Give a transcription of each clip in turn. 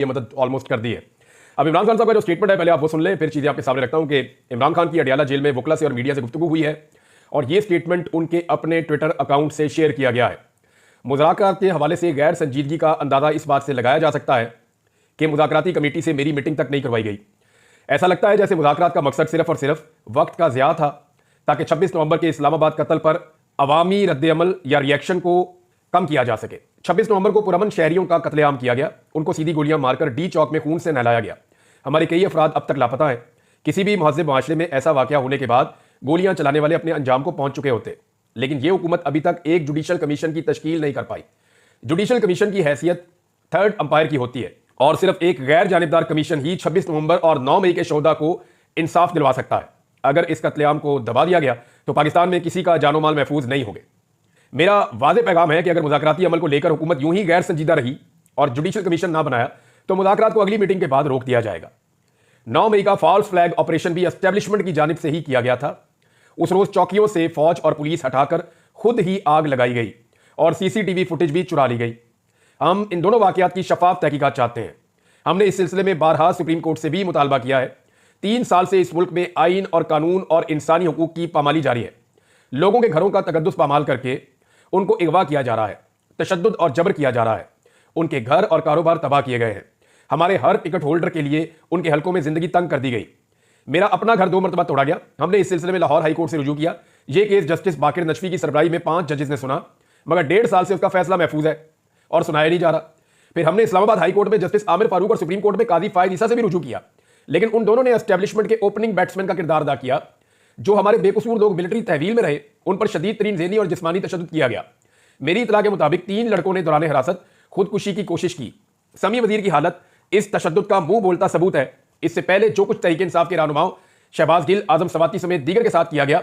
ये मदद ऑलमोस्ट कर दी है। अब इमरान खान साहब का जो स्टेटमेंट है पहले आप वो सुन लें, फिर चीजें आपके सामने रखता हूं कि इमरान खान की अडियाला जेल में वकला से और मीडिया से गुफ्तगू हुई है और ये स्टेटमेंट उनके अपने ट्विटर अकाउंट से शेयर किया गया है। मुज़ाकरात के हवाले से गैर संजीदगी का अंदाजा इस बात से लगाया जा सकता है कि मुज़ाकराती कमेटी से मेरी मीटिंग तक नहीं करवाई गई। ऐसा लगता है जैसे मुज़ाकरात का मकसद सिर्फ और सिर्फ वक्त का ज़िया था ताकि 26 नवंबर के इस्लामाबाद कत्ल पर अवामी रद्द-ए-अमल या रिएक्शन को कम किया जा सके। 26 नवंबर को पुरअमन शहरियों का कत्लेआम किया गया, उनको सीधी गोलियां मारकर डी चौक में खून से नहलाया गया। हमारे कई अफराद अब तक लापता हैं। किसी भी महज़ब माशरे में ऐसा वाकया होने के बाद गोलियां चलाने वाले अपने अंजाम को पहुंच चुके होते, लेकिन यह हुकूमत अभी तक एक जुडिशल कमीशन की तश्कील नहीं कर पाई। जुडिशल कमीशन की हैसियत थर्ड अंपायर की होती है और सिर्फ एक गैर जानिबदार कमीशन ही 26 नवंबर और 9 मई के शोहदा को इंसाफ दिलवा सकता है। अगर इस कत्लेआम को दबा दिया गया तो पाकिस्तान में किसी का जानो माल महफूज नहीं होंगे। मेरा वाज़ेह पैगाम है कि अगर मुज़ाकराती अमल को लेकर हुकूमत यूं ही गैर संजीदा रही और जुडिशल कमीशन ना बनाया तो मुज़ाकरात को अगली मीटिंग के बाद रोक दिया जाएगा। 9 मई का फॉल्स फ्लैग ऑपरेशन भी एस्टेब्लिशमेंट की जानिब से ही किया गया था। उस रोज चौकियों से फौज और पुलिस हटाकर खुद ही आग लगाई गई और सीसीटीवी फुटेज भी चुरा ली गई। हम इन दोनों वाकयात की शफाफ तहकीकात चाहते हैं। हमने इस सिलसिले में बारहा सुप्रीम कोर्ट से भी मुतालबा किया है। 3 साल से इस मुल्क में आइन और कानून और इंसानी हुकूक की पामाली जारी है। लोगों के घरों का तकद्दुस पामाल करके उनको अगवा किया जा रहा है, तशद्दुद और जबर किया जा रहा है। उनके घर और कारोबार तबाह किए गए हैं। हमारे हर टिकट होल्डर के लिए उनके हलकों में जिंदगी तंग कर दी गई। मेरा अपना घर 2 मरतबा तोड़ा गया। हमने इस सिलसिले में लाहौर हाई कोर्ट से रुजू किया। यह केस जस्टिस बाकिर नजफी की सरबराही में 5 जजेस ने सुना, मगर 1.5 साल से उसका फैसला महफूज है और सुनाया नहीं जा रहा। फिर हमने इस्लामाबाद हाई कोर्ट में जस्टिस आमिर फारूक और सुप्रीम कोर्ट में काजी फायद ईसा से भी रुजू किया, लेकिन उन दोनों ने एस्टेब्लिशमेंट के ओपनिंग बैट्समैन का किरदार अदा किया। जो हमारे बेकसूर लोग मिलिट्री तहवील में रहे उन पर शदीद तरीन ज़हनी और जिस्मानी तशद्दुद किया गया। मेरी इतला के मुताबिक 3 लड़कों ने दौरान हिरासत खुदकुशी की कोशिश की। समी वजीर की हालत इस तशद्दुद का मुंह बोलता सबूत है। इससे पहले जो कुछ तहरीक इंसाफ के रहनुमाओं शहबाज गिल, आजम सवाती समेत दीगर के साथ किया गया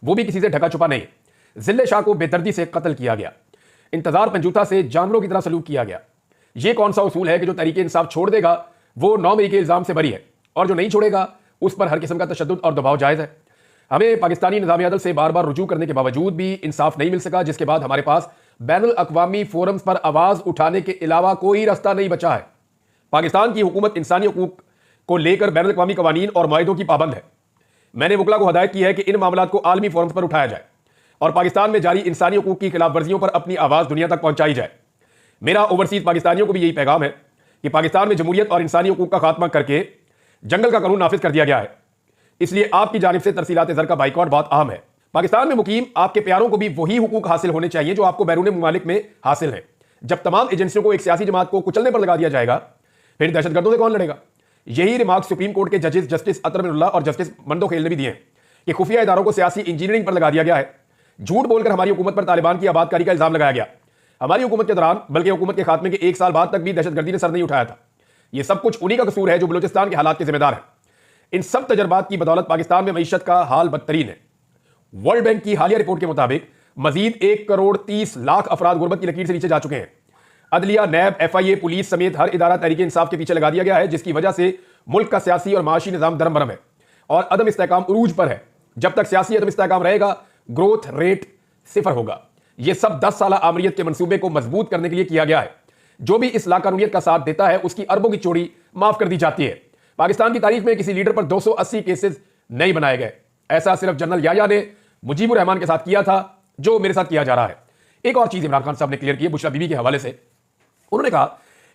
वो भी किसी से ढका छुपा नहीं। जिले शाह को बेदर्दी से कत्ल किया गया। इंतजार पंजूता से जानवरों की तरह सलूक किया गया। यह कौन सा उसूल है कि जो तहरीक इंसाफ छोड़ देगा वो 9 मई के इल्जाम से बरी है और जो नहीं छोड़ेगा उस पर हर किस्म का तशद्दुद और दबाव जायज है। हमें पाकिस्तानी निज़ाम अदल से बार बार रुजू करने के बावजूद भी इंसाफ नहीं मिल सका, जिसके बाद हमारे पास बैनुल अक़वामी फोरम्स पर आवाज उठाने के अलावा कोई रास्ता नहीं बचा है। पाकिस्तान की हुकूमत इंसानी हुकूक को लेकर बैनुल अक़वामी कवानीन और मुआहिदों की पाबंद है। मैंने वकला को हदायत की है कि इन मामलात को आलमी फोरम्स पर उठाया जाए और पाकिस्तान में जारी इंसानी हुकूक की खिलाफ वर्जियों पर अपनी आवाज दुनिया तक पहुंचाई जाए। मेरा ओवरसीज पाकिस्तानियों को भी यही पैगाम है कि पाकिस्तान में जमहूरियत और इंसानी हुकूक का खात्मा करके जंगल का कानून नाफिज कर दिया गया है, इसलिए आपकी जानिब से तरसीलात ज़र का बाइकआउट बहुत अहम है। पाकिस्तान में मुकीम आपके प्यारों को भी वही हुकूक हासिल होने चाहिए जो आपको बैरून मुमालिक में हासिल है। जब तमाम एजेंसियों को एक सियासी जमात को कुचलने पर लगा दिया जाएगा फिर दहशतगर्दों से कौन लड़ेगा? यही रिमार्क सुप्रीम कोर्ट के जजेस जस्टिस अतर मिनुल्लाह और जस्टिस मंदोखेल ने भी दिए हैं कि खुफिया इदारों को सियासी इंजीनियरिंग पर लगा दिया गया है। झूठ बोलकर हमारी हुकूमत पर तालिबान की आबादकारी का इल्जाम लगाया गया। हमारी हुकूमत के दौरान बल्कि हुकूमत के खात्मे के 1 साल बाद तक भी दहशतगर्दी ने सर नहीं उठाया था। यह सब कुछ उन्हीं का कसूर है जो बलूचिस्तान के हालात के जिम्मेदार हैं। इन सब तजर्बात की बदौलत पाकिस्तान में मईशत का हाल बदतरीन है। वर्ल्ड बैंक की हालिया रिपोर्ट के मुताबिक मजीद 1 करोड़ 30 लाख अफराद गुर्बत की लकीर से नीचे जा चुके हैं। अदलिया, नैब, FIA, पुलिस समेत हर इदारा तहरीक इंसाफ के पीछे लगा दिया गया है, जिसकी वजह से मुल्क का सियासी और माशी निजाम दरम बरम है और अदम इस्तेहकाम उरूज पर है। जब तक सियासी अदम इस्तेहकाम रहेगा ग्रोथ रेट 0 होगा। यह सब 10 साल आमरीत के मंसूबे को मजबूत करने के लिए किया गया है। जो भी इस लाकानूनियत का साथ देता है उसकी अरबों की चोरी माफ कर दी जाती है। पाकिस्तान की तारीख में किसी लीडर पर 280 केसेस नहीं बनाए गए। ऐसा सिर्फ जनरल याया ने मुजीबुर रहमान के साथ किया था, जो मेरे साथ किया जा रहा है। एक और चीज इमरान खान साहब ने क्लियर की है बुशरा बीबी के हवाले से। उन्होंने कहा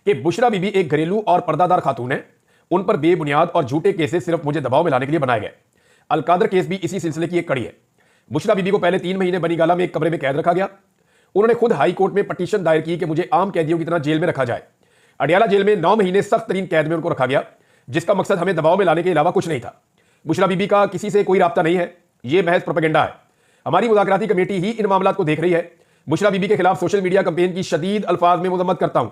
कि बुशरा बीबी एक घरेलू और पर्दादार खातून है, उन पर बेबुनियाद और झूठे केसेस सिर्फ मुझे दबाव में लाने के लिए बनाए गए। अलकादर केस भी इसी सिलसिले की एक कड़ी है। बुशरा बीबी को पहले 3 महीने बनीगाला में एक कमरे में कैद रखा गया। उन्होंने खुद हाई कोर्ट में पटिशन दायर की कि मुझे आम कैदियों की तरह जेल में रखा जाए। अडियाला जेल में 9 महीने सख्त तरीन कैद में उनको रखा गया, जिसका मकसद हमें दबाव में लाने के अलावा कुछ नहीं था। बुशरा बीबी का किसी से कोई राब्ता नहीं है, यह महज प्रोपेगेंडा है। हमारी मुज़ाकराती कमेटी ही इन मामलात को देख रही है। बुशरा बीबी के खिलाफ सोशल मीडिया कैंपेन की शदीद अल्फाज में मजम्मत करता हूं।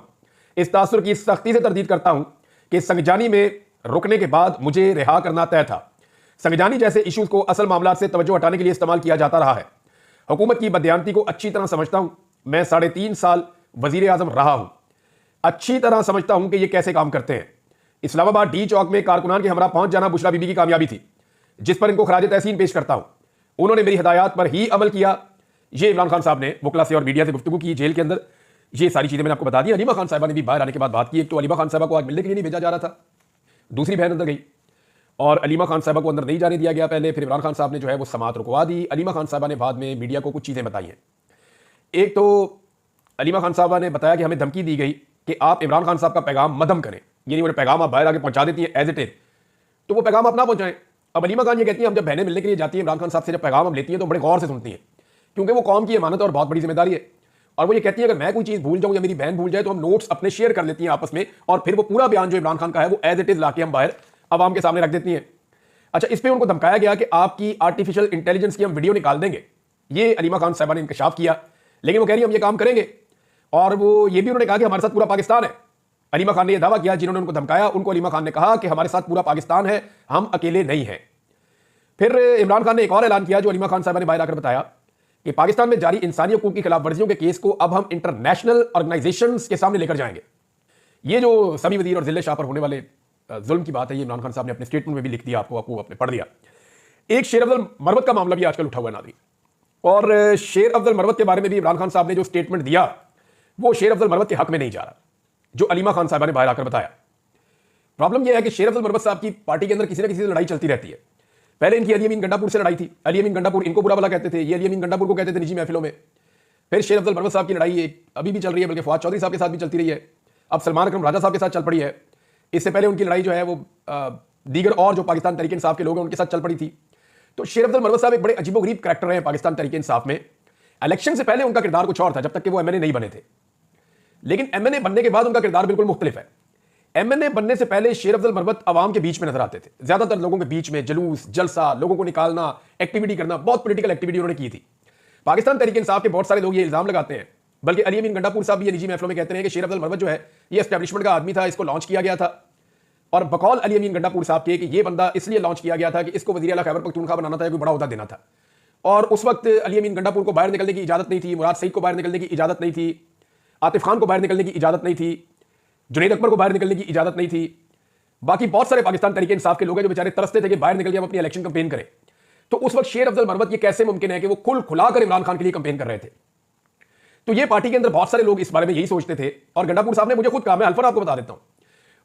इस तासुर की सख्ती से तरदीद करता हूं कि संगजानी में रुकने के बाद मुझे रिहा करना तय था। संगजानी जैसे इशूज को असल मामलात से तवज्जो हटाने के लिए इस्तेमाल किया जाता रहा है। हुकूमत की बदयांती को अच्छी तरह समझता हूं। मैं 3.5 साल वजीर आजम रहा हूं, अच्छी तरह समझता हूं कि यह कैसे काम करते हैं। इस्लामाबाद डी चौक में कारकुनान के हमरा पहुंच जाना बुशरा बीबी की कामयाबी थी, जिस पर इनको खराज तहसीन पेश करता हूं। उन्होंने मेरी हिदायत पर ही अमल किया। ये इमरान खान साहब ने वकला से और मीडिया से गुफ्तगू की जेल के अंदर। ये सारी चीजें मैंने आपको बता दी। अलीमा खान साहबा ने भी बाहर आने के बाद बात की। एक तो अलीमा खान साहबा को आज मिलने के लिए नहीं भेजा जा रहा था, दूसरी बहन अंदर गई और अलीमा खान साहबा को अंदर नहीं जाने दिया गया पहले। फिर इमरान खान साहब ने जो है वो समाअत रुकवा दी। अलीमा खान साहबा ने बाद में मीडिया को कुछ चीज़ें बताई हैं। एक तो अलीमा खान साहबा ने बताया कि हमें धमकी दी गई कि आप इमरान खान साहब का पैगाम मदम करें, यानी वो पैगाम आप बाहर आके पहुंचा देती हैं एज इट इज, तो वो पैगाम आप ना पहुंचाएं। अब अलीमा खान ये कहती है हम जब बहनें मिलने के लिए जाती हैं इमरान खान साहब से, जब पैगाम हम लेती हैं तो बड़े गौर से सुनती हैं, क्योंकि वो कौम की अमानत और बहुत बड़ी जिम्मेदारी है। और वो ये कहती है अगर मैं कोई चीज़ भूल जाऊं या मेरी बहन भूल जाए तो हम नोट्स अपने शेयर कर लेती हैं आपस में, और फिर वो पूरा बयान जो इमरान खान का है वो एज इट इज लाके हम बाहर आवाम के सामने रख देती हैं। अच्छा, इस पर उनको धमकाया गया कि आपकी आर्टिफिशियल इंटेलिजेंस की हम वीडियो निकाल देंगे। ये अलीमा खान साहबा ने इंकशाफ किया, लेकिन वो कह रही हम ये काम करेंगे। और वो ये भी उन्होंने कहा कि हमारे साथ पूरा पाकिस्तान है। अलीमा खान ने यह दावा किया, जिन्होंने उनको धमकाया उनको अलीमा खान ने कहा कि हमारे साथ पूरा पाकिस्तान है, हम अकेले नहीं हैं। फिर इमरान खान ने एक और ऐलान किया जो अलीमा खान साहबा ने बाहर आकर बताया कि पाकिस्तान में जारी इंसानी हकूक की खिलाफ वर्जियों के केस को अब हम इंटरनेशनल ऑर्गेनाइजेशंस के सामने लेकर जाएंगे। ये जो समी वजीर और जिले शाह पर होने वाले जुल्म की बात है, ये इमरान खान साहब ने अपने स्टेटमेंट में भी लिख दिया, आपको आपने पढ़ दिया। एक शेर अफजल मरवत का मामला भी आजकल उठा हुआ है नाज़रीन, और शेर अफजल मरवत के बारे में भी इमरान खान साहब ने जो स्टेटमेंट दिया वो शेर अफजल मरवत के हक में नहीं जा रहा, जो अलीमा खान साहबा ने बाहर आकर बताया। प्रॉब्लम यह है कि शेर अफजल मरवत साहब की पार्टी के अंदर किसी न किसी से लड़ाई चलती रहती है। पहले इनकी अली अमीन गंडापुर से लड़ाई थी। अली अमीन गंडापुर इनको बुरा भला कहते थे, ये अली अमीन गंडापुर को कहते थे निजी महफिलों में। फिर शेर अफजल मरवत साहब की लड़ाई अभी भी चल रही है, बल्कि फवाद चौधरी साहब के साथ भी चलती रही है, अब सलमान अकरम राजा साहब के साथ चल पड़ी है। इससे पहले उनकी लड़ाई जो है वो दीगर और जो पाकिस्तान तहरीक इंसाफ के लोग हैं उनके साथ चल पड़ी थी। तो शेर अफजल मरवत साहब एक बड़े अजीबोगरीब करैक्टर रहे पाकिस्तान तहरीक इंसाफ में। इलेक्शन से पहले उनका किरदार कुछ और था, जब तक कि वो एमएनए नहीं बने थे, लेकिन एमएनए बनने के बाद उनका किरदार बिल्कुल मुख्तलिफ है। एमएनए बनने से पहले शेर अफजल मरवत आवाम के बीच में नजर आते थे, ज्यादातर लोगों के बीच में जुलूस, जलसा, लोगों को निकालना, एक्टिविटी करना, बहुत पॉलिटिकल एक्टिविटी उन्होंने की थी। पाकिस्तान तहरीक इंसाफ के बहुत सारे लोग ये इल्जाम लगाते हैं, बल्कि अली अमीन गंडापुर साहब भी ये निजी महफिलों में कहते हैं कि शेर अफजल मरवत जो है ये एस्टैब्लिशमेंट का आदमी था, इसको लॉन्च किया गया था। और बकौल अली अमीन गंडापुर साहब के कि ये बंदा इसलिए लॉन्च किया गया था कि इसको वज़ीर आला खैबर पख्तूनख्वा बनाना था, कोई बड़ा ओहदा देना था। और उस वक्त अली अमीन गंडापुर को बाहर निकलने की इजाजत नहीं थी, मुराद सईद को बाहर निकलने की इजाजत नहीं थी, आतिफ खान को बाहर निकलने की इजाजत नहीं थी, जुनैद अकबर को बाहर निकलने की इजाजत नहीं थी। बाकी बहुत सारे पाकिस्तान तहरीक इंसाफ के लोग हैं जो बेचारे तरसते थे कि बाहर निकल के हम अपनी इलेक्शन कैंपेन करें। तो उस वक्त शेर अफजल मरवत ये कैसे मुमकिन है कि वो खुलाकर इमरान खान के लिए कैंपेन कर रहे थे। तो ये पार्टी के अंदर बहुत सारे लोग इस बारे में यही सोचते थे। और गंडापुर साहब ने मुझे खुद कहा, मैं हल्फन आपको बता देता हूं,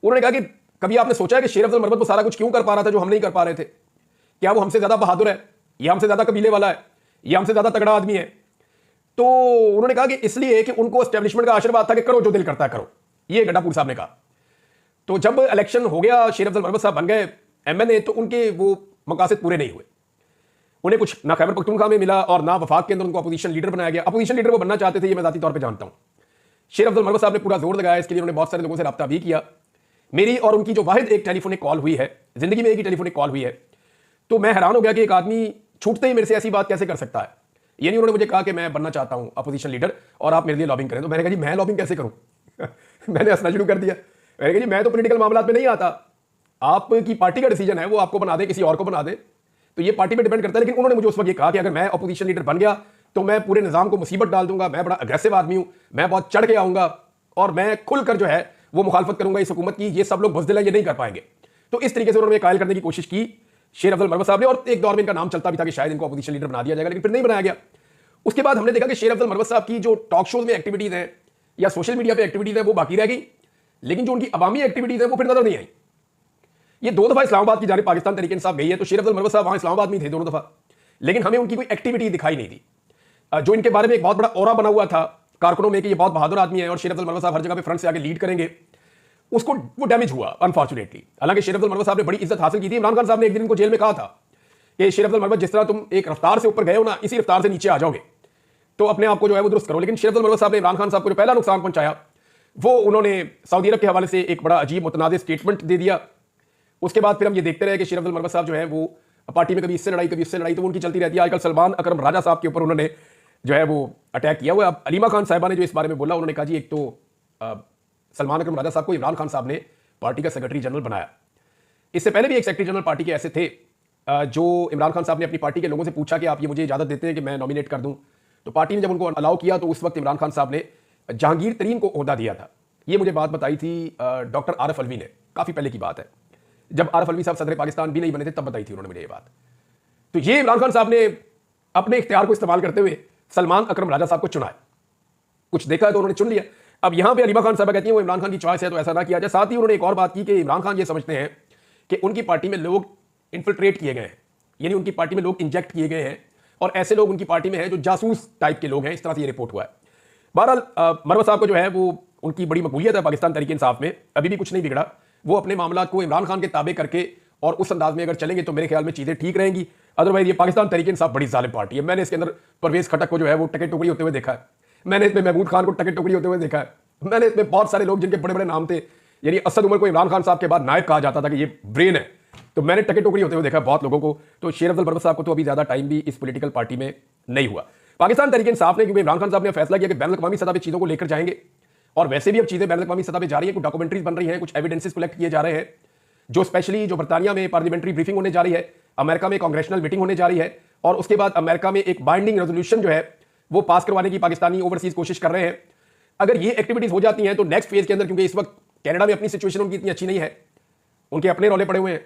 उन्होंने कहा कि कभी आपने सोचा है कि शेर अफजल मरवत वो सारा कुछ क्यों कर पा रहा था जो हम नहीं कर पा रहे थे? क्या वो हमसे ज्यादा बहादुर है, या हमसे ज्यादा कबीले वाला है, या हमसे ज्यादा तगड़ा आदमी है? तो उन्होंने कहा कि इसलिए कि उनको एस्टैब्लिशमेंट का आशीर्वाद था कि करो जो दिल करता है करो, ये गंडापुर साहब ने कहा। तो जब इलेक्शन हो गया, शेर अफजल मरवत साहब बन गए एमएनए, तो उनके वो मकासद पूरे नहीं हुए। उन्हें कुछ ना खैबर पख्तूनख्वा में मिला और ना वफाक के अंदर उनको अपोजिशन लीडर बनाया गया। अपोजिशन लीडर वो बनना चाहते थे, ये मैं जाती तौर पे जानता हूं। शेर अफजल मरवत साहब ने पूरा जोर लगाया इसके लिए, उन्होंने बहुत सारे लोगों से रब्ता भी किया। मेरी और उनकी जो वाहिद एक टेलीफोनिक कॉल हुई है, जिंदगी में एक ही टेलीफोनिक कॉल हुई है, तो मैं हैरान हो गया कि एक आदमी छूटते ही मेरे से ऐसी बात कैसे कर सकता है। यानी उन्होंने मुझे कहा कि मैं बनना चाहता हूं अपोजिशन लीडर और आप मेरे लिए लॉबिंग करें। तो मैंने कहा जी मैं लॉबिंग कैसे करूं मैंने हंसना शुरू कर दिया। मैंने कहा जी मैं तो पॉलिटिकल मामलात में नहीं आता, आपकी पार्टी का डिसीजन है, वो आपको बना दे किसी और को बना दे, तो ये पार्टी पे डिपेंड करता है। लेकिन उन्होंने मुझे उस वक्त ये कहा कि अगर मैं अपोजिशन लीडर बन गया तो मैं पूरे निजाम को मुसीबत डाल दूंगा, मैं बड़ा अग्रेसिव आदमी हूं, मैं बहुत चढ़ के आऊंगा और मैं खुलकर जो है वो मुखालफत करूंगा इस हुकूमत की, ये सब लोग बुज़दिल हैं, ये नहीं कर पाएंगे। तो इस तरीके से उन्होंने कायल करने की कोशिश की शेर अफजल मरवत साहब ने, और एक दौर में इनका नाम चलता भी था कि शायद इनको अपोजिशन लीडर बना दिया जाएगा, लेकिन फिर नहीं बनाया गया। उसके बाद हमने देखा कि शेर अफजल मरवत साहब की जो टॉक शोज में एक्टिविटीज हैं या सोशल मीडिया पे एक्टिविटीज हैं वो बाकी रह गई, लेकिन जो उनकी अवामी एक्टिविटीज हैं वो फिर नजर नहीं आई। ये 2 दफा इस्लामाबाद की जानिब पाकिस्तान तहरीक इंसाफ गई है, तो शेर अफजल मरवत साहब वहां इस्लामाबाद में थे दोनों दफा, लेकिन हमें उनकी कोई एक्टिविटी दिखाई नहीं दी। जो इनके बारे में एक बहुत बड़ा ऑरा बना हुआ था कारकुनों में कि ये बहुत बहादुर आदमी है और शेर अफजल मरवत साहब हर जगह पे फ्रंट से आगे लीड करेंगे, उसको वो डैमेज हुआ अनफॉर्चुनेटली। हालांकि शेर अफजल मरवत साहब ने बड़ी इज्जत हासिल की थी। इमरान खान साहब ने एक दिन इनको जेल में कहा था कि शेर अफजल मरवत जिस तरह तुम एक रफ्तार से ऊपर गए हो ना, इसी रफ्तार से नीचे आ जाओगे, तो अपने आप को जो है वो दुरुस्त करो। लेकिन शेर अफजल मरवत साहब ने इमरान खान साहब को जो पहला नुकसान पहुंचाया वो उन्होंने सऊदी अरब के हवाले से एक बड़ा अजीब मुतनाज़ स्टेटमेंट दे दिया। उसके बाद फिर हम ये देखते रहे कि शेर अफजल मरवत साहब जो है वो पार्टी में कभी इससे लड़ाई कभी इससे लड़ाई, तो उनकी चलती रहती है। आजकल सलमान अकरम राजा साहब के ऊपर उन्होंने जो है वो अटैक किया हुआ है। अब अलीमा खान साहिबा ने जो इस बारे में बोला, उन्होंने कहा जी एक तो सलमान अकरम राजा साहब को इमरान खान साहब ने पार्टी का सेक्रेटरी जनरल बनाया। इससे पहले भी एक सेक्रेटरी जनरल पार्टी के ऐसे थे जो इमरान खान साहब ने अपनी पार्टी के लोगों से पूछा कि आप ये मुझे इजाजत देते हैं कि मैं नॉमिनेट कर दूं, तो पार्टी ने जब उनको अलाउ किया तो उस वक्त इमरान खान साहब ने जहांगीर तरीन को ओहदा दिया था। ये मुझे बात बताई थी डॉक्टर आरिफ अलवी ने, काफी पहले की बात है, जब आरिफ अलवी साहब सदर पाकिस्तान भी नहीं बने थे, तब बताई थी उन्होंने मुझे ये बात। तो ये इमरान खान साहब ने अपने इख्तियार को इस्तेमाल करते हुए सलमान अकरम राजा साहब को चुना है। कुछ देखा है तो उन्होंने चुन लिया। अब यहां पे अलीमा खान साहब कहती हैं वो इमरान खान की चॉइस है तो ऐसा ना किया जाए। साथ ही उन्होंने एक और बात की कि इमरान खान ये समझते हैं कि उनकी पार्टी में लोग इन्फिल्ट्रेट किए गए हैं, यानी उनकी पार्टी में लोग इंजेक्ट किए गए हैं और ऐसे लोग उनकी पार्टी में हैं जो जासूस टाइप के लोग हैं। इस तरह से ये रिपोर्ट हुआ है। बहरहाल मरवत साहब को जो है वो उनकी बड़ी मकबूलियत है पाकिस्तान तहरीक इंसाफ में, अभी भी कुछ नहीं बिगड़ा। वो अपने मामला को इमरान खान के ताबे करके और उस अंदाज में अगर चलेंगे तो मेरे ख्याल में चीजें ठीक रहेंगी। अदरवाइज ये पाकिस्तान तहरीक इंसाफ बड़ी जालिम पार्टी है। मैंने इसके अंदर परवेज खटक को जो है वो टके टुकड़ी होते हुए देखा है, मैंने इसमें महमूद खान को टके टुकड़ी होते हुए देखा है, मैंने इसमें बहुत सारे लोग जिनके बड़े बड़े नाम थे, यानी असद उमर को इमरान खान साहब के बाद नायब कहा जाता था कि ये ब्रेन है, तो मैंने टके टुकड़ी होते हुए देखा बहुत लोगों को। तो शेर अफजल बरवत साहब को तो अभी ज्यादा टाइम भी इस पॉलिटिकल पार्टी में नहीं हुआ। पाकिस्तान तहरीक इंसाफ ने, क्योंकि इमरान खान साहब ने फैसला किया कि बैनुल अक़वामी सतह पर चीजों को लेकर जाएंगे और वैसे भी अब चीजें बैनुल अक़वामी सतह पर जा रही है, कुछ डॉक्यूमेंट्रीज बन रही हैं, कुछ एविडेंसेस कलेक्ट किए जा रहे हैं, जो स्पेशली जो बर्तानिया में पार्लियामेंट्री ब्रीफिंग होने जा रही है, अमेरिका में कांग्रेशनल मीटिंग होने जा रही है और उसके बाद अमेरिका में एक बाइंडिंग रेजोल्यूशन जो है वो पास करवाने की पाकिस्तानी ओवरसीज कोशिश कर रहे हैं। अगर ये एक्टिविटीज हो जाती हैं तो नेक्स्ट फेज के अंदर, क्योंकि इस वक्त कनाडा में अपनी सिचुएशन उनकी इतनी अच्छी नहीं है, उनके अपने रौले पड़े हुए हैं,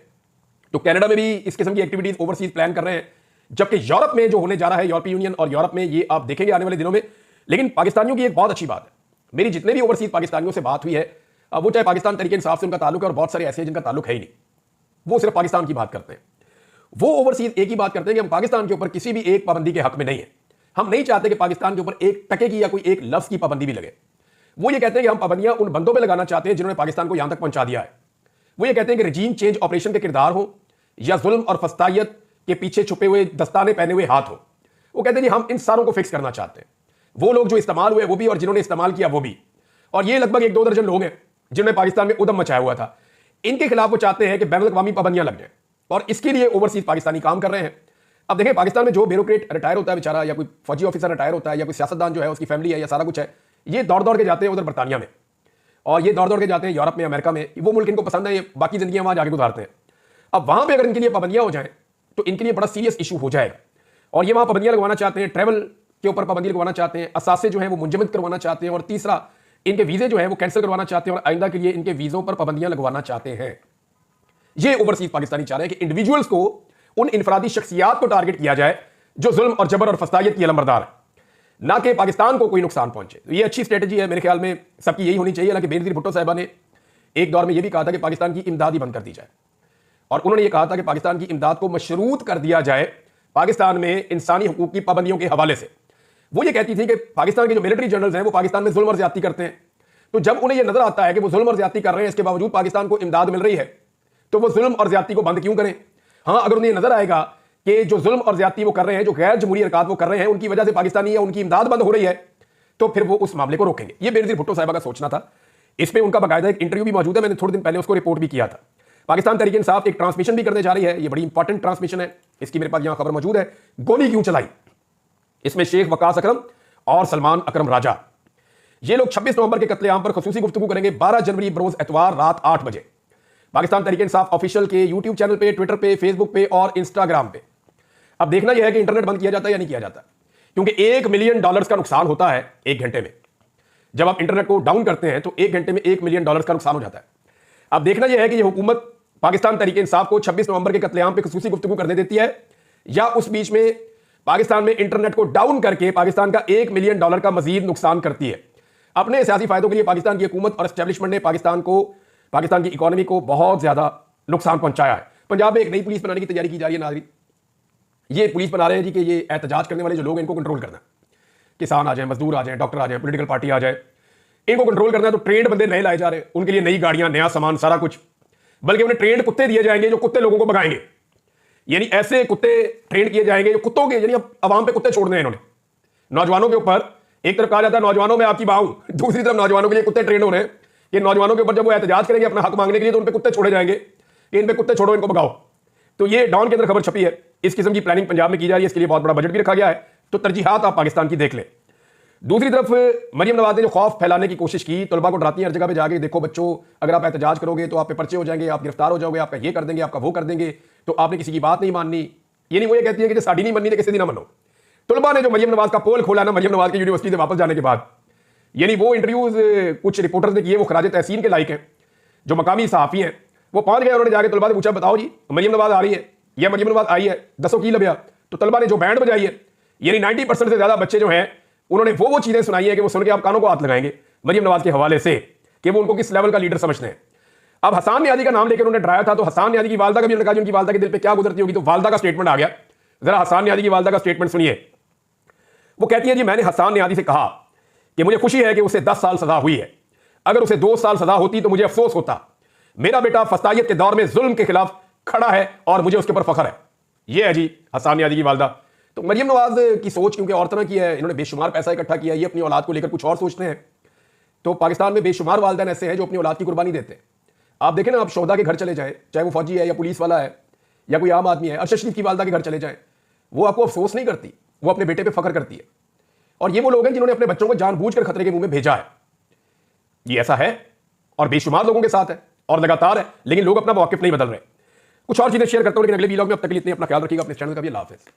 तो कनाडा में भी इस किस्म की एक्टिविटीज ओवरसीज प्लान कर रहे हैं, जबकि यूरोप में जो होने जा रहा है, यूरोपीय यूनियन और यूरोप में, ये आप देखेंगे आने वाले दिनों में। लेकिन पाकिस्तानियों की एक बहुत अच्छी बात है, मेरी जितने भी ओवरसीज पाकिस्तानियों से बात हुई है, वो चाहे पाकिस्तान तहरीक इंसाफ से उनका ताल्लुक है और बहुत सारे ऐसे हैं जिनका ताल्लुक है ही नहीं, वो सिर्फ पाकिस्तान की बात करते हैं। वो ओवरसीज एक ही बात करते हैं कि हम पाकिस्तान के ऊपर किसी भी एक पाबंदी के हक में नहीं है, हम नहीं चाहते कि पाकिस्तान के ऊपर एक टके की या कोई एक लफ्ज की पाबंदी भी लगे। वो ये कहते हैं कि हम पाबंदियां उन बंदों पे लगाना चाहते हैं जिन्होंने पाकिस्तान को यहां तक पहुंचा दिया है। वो ये कहते हैं कि रजीम चेंज ऑपरेशन के किरदार हो या जुल्म और फस्तायत के पीछे छुपे हुए दस्ताने पहने हुए हाथ हो। वो कहते हैं कि हम इन सारों को फिक्स करना चाहते हैं, वो लोग जो इस्तेमाल हुए वो भी और जिन्होंने इस्तेमाल किया वो भी, और ये लगभग 1-2 दर्जन लोग हैं जिन्होंने पाकिस्तान में उदम मचाया हुआ था। इनके खिलाफ वो चाहते हैं कि बैनुल अक़वामी पाबंदियां लग जाए और इसके लिए ओवरसीज पाकिस्तानी काम कर रहे हैं। अब देखें, पाकिस्तान में जो ब्यूरोक्रेट रिटायर होता है बेचारा, या कोई फौजी ऑफिसर रिटायर होता है, या कोई सियासतदान जो है उसकी फैमिली है या सारा कुछ है, ये दौड़ दौड़ के जाते हैं उधर बर्तानिया में और ये दौड़ दौड़ के जाते हैं यूरोप में, अमेरिका में। वो मुल्क इनको पसंद है, ये बाकी जिंदगियां वहां जाके गुजारते हैं। अब वहां पे अगर इनके लिए पाबंदियां हो जाएं तो इनके लिए बड़ा सीरियस इशू हो जाएगा और ये वहां पाबंदियां लगवाना चाहते हैं, ट्रैवल के ऊपर पाबंदी लगवाना चाहते हैं, असासे जो है वो मुंजमद करवाना चाहते हैं और तीसरा इनके वीजे जो है वो कैंसिल करवाना चाहते हैं और आइंदा के लिए इनके वीजों पर पाबंदियां लगवाना चाहते हैं। ये ओवरसीज पाकिस्तानी चाह रहे हैं कि इंडिविजुअल्स को, उन इनफरादी शख्सियात को टारगेट किया जाए जो जुल्म और जबर और फसायत की अलमबरदार है, ना कि पाकिस्तान को कोई नुकसान पहुंचे। तो ये अच्छी स्ट्रेटजी है, मेरे ख्याल में सबकी यही होनी चाहिए। हालांकि बेनजीर भुट्टो साहिबा ने एक दौर में यह भी कहा था कि पाकिस्तान की इमदाद ही बंद कर दी जाए और उन्होंने ये कहा था कि पाकिस्तान की इमदाद को मशरूत कर दिया जाए पाकिस्तान में इंसानी हुकूक की पाबंदियों के हवाले से। वो ये कहती थी कि पाकिस्तान के जो मिलिट्री जनरल्स हैं वो पाकिस्तान में जुल्म और ज्यादती करते हैं, तो जब उन्हें यह नजर आता है कि वो जुल्म और ज्यादती कर रहे हैं, इसके बावजूद पाकिस्तान को इमदाद मिल रही है, तो वो जुल्म और ज्यादती को बंद क्यों करें। हाँ, अगर उन्हें नजर आएगा कि जो जुल्म और ज्यादती वो कर रहे हैं, जो गैर जमहूरी हरकत वो कर रहे हैं, उनकी वजह से पाकिस्तानी या उनकी इमदाद बंद हो रही है, तो फिर वो उस मामले को रोकेंगे। ये बेनजीर भुट्टो साहिबा का सोचना था। इस पर उनका बाकायदा एक इंटरव्यू भी मौजूद है, मैंने थोड़े दिन पहले उसको रिपोर्ट भी किया था। पाकिस्तान तहरीक इंसाफ एक ट्रांसमिशन भी करने जा रही है, ये बड़ी इंपॉर्टेंट ट्रांसमिशन है, इसकी मेरे पास यहां खबर मौजूद है। गोली क्यों चलाई, इसमें शेख वकास अकरम और सलमान अकरम राजा, ये लोग 26 नवंबर के कत्लेआम पर खुसूसी गुफ्तगू करेंगे 12 जनवरी बरोज एतवार रात 8 बजे पाकिस्तान तहरीक इंसाफ ऑफिशियल के यूट्यूब चैनल पे, ट्विटर पे, फेसबुक पे और इंस्टाग्राम पे। अब देखना यह है कि इंटरनेट बंद किया जाता है या नहीं किया जाता, क्योंकि $1 मिलियन का नुकसान होता है एक घंटे में। जब आप इंटरनेट को डाउन करते हैं तो एक घंटे में $1 मिलियन का नुकसान हो जाता है। अब देखना यह है कि यह हुकूमत पाकिस्तान तहरीक इंसाफ को 26 नवंबर के कत्लेआम पे खुसूसी गुफ्तगू करने देती है या उस बीच में पाकिस्तान में इंटरनेट को डाउन करके पाकिस्तान का $1 मिलियन का मजीद नुकसान करती है। अपने सियासी फायदों के लिए पाकिस्तान की हुकूमत और एस्टेब्लिशमेंट ने पाकिस्तान की इकोनॉमी को बहुत ज्यादा नुकसान पहुंचाया है। पंजाब में एक नई पुलिस बनाने की तैयारी की जा रही है नाज़रीन। ये पुलिस बना रहे हैं जी कि ये एहतजाज करने वाले जो लोग हैं इनको कंट्रोल करना है। किसान आ जाए, मजदूर आ जाए, डॉक्टर आ जाए, पॉलिटिकल पार्टी आ जाए, इनको कंट्रोल करना है। तो ट्रेंड बंदे नए लाए जा रहे हैं, उनके लिए नई गाड़ियां, नया सामान, सारा कुछ। बल्कि उन्हें ट्रेंड कुत्ते दिए जाएंगे जो कुत्ते लोगों को भगाएंगे, यानी ऐसे कुत्ते ट्रेंड किए जाएंगे जो कुत्तों के, यानी अवाम पे कुत्ते छोड़ने हैं इन्होंने। नौजवानों के ऊपर एक तरफ कहा जाता है नौजवानों में आपकी बाहू, दूसरी तरफ नौजवानों के लिए कुत्ते ट्रेंड हो रहे हैं कि नौजवानों के ऊपर जब वो एहतजाज करेंगे अपना हक मांगने के लिए तो उन पे कुत्ते छोड़े जाएंगे कि इन पे कुत्ते छोड़ो, इनको भगाओ। तो ये डॉन के अंदर खबर छपी है। इस किस्म की प्लानिंग पंजाब में की जा रही है, इसके लिए बहुत बड़ा बजट भी रखा गया है। तो तरजीहात आप पाकिस्तान की देख लें। दूसरी तरफ मरियम नवाज ने जो खौफ फैलाने की कोशिश की, तलबा को डराती है हर जगह पे जाके, देखो बच्चों अगर आप एहतजाज करोगे तो आप पे पर्चे हो जाएंगे, आप गिरफ्तार हो जाओगे, आपका ये कर देंगे, आपका वो कर देंगे, तो आपने किसी की बात नहीं माननी। यानी वो ये कहती है कि साड़ी नहीं मननी तो किसी दिन ना मनो। तलबा ने जो मरियम नवाज का पोल खोला ना मरियम नवाज की यूनिवर्सिटी से वापस जाने के बाद, यानी वो इंटरव्यूज कुछ रिपोर्टर्स ने किए, वो खराज तहसीन के लायक हैं। जो मकामी सहाफ़ी हैं वो पहुंच गए, उन्होंने जाकर तलबा से पूछा बताओ जी मरियम नवाज आ रही है या मरियम नवाज आई है, दसो की लभ्या। तो तलबा ने जो बैंड बजाई है, यानी 90% से ज्यादा बच्चे जो हैं उन्होंने वो चीजें सुनाई है कि वो सुन के आप कानों को हाथ लगाएंगे। मरियम नवाज के हवाले से कि वो उनको किस लेवल का लीडर समझते हैं। अब हसान नियाज़ी का नाम लेकर उन्होंने डराया था, तो हसान नियाज़ी की वालदा का भी उन्होंने कहा, उनकी वालदा के दिल पे क्या गुजरती होगी, तो वालदा का स्टेटमेंट आ गया। जरा हसान नियाज़ी की वालदा का स्टेटमेंट सुनिए। वो कहती है, जी मैंने हसान नियाज़ी से कहा कि मुझे खुशी है कि उसे 10 साल सजा हुई है, अगर उसे 2 साल सजा होती तो मुझे अफसोस होता। मेरा बेटा फसाइयत के दौर में जुल्म के खिलाफ खड़ा है और मुझे उसके ऊपर फख्र है। ये है जी हसान नियाज़ी की वालदा। तो मरियम नवाज की सोच क्योंकि और तरह की है, इन्होंने बेशुमार पैसा इकट्ठा किया, ये अपनी औलाद को लेकर कुछ और सोचते हैं। तो पाकिस्तान में बेशुमार वालिदैन ऐसे हैं जो अपनी औलाद की कुर्बानी देते हैं। आप देखें ना, आप शोहदा के घर चले जाएं, चाहे वो फौजी है या पुलिस वाला है या कोई आम आदमी है, अरशद शरीफ की वालदा के घर चले जाएं, वो आपको अफसोस नहीं करती, वो अपने बेटे पे फख्र करती है। और ये वो लोग हैं जिन्होंने अपने बच्चों को जानबूझकर खतरे के मुंह में भेजा है। ये ऐसा है और बेशुमार लोगों के साथ है और लगातार है, लेकिन लोग अपना मौक़िफ़ नहीं बदल रहे। कुछ और चीजें शेयर करता हूं, लेकिन अगले वीडियो में अब तक के लिए इतना, अपना ख्याल रखिएगा, अपने चैनल का भी अल्लाह हाफ़िज़।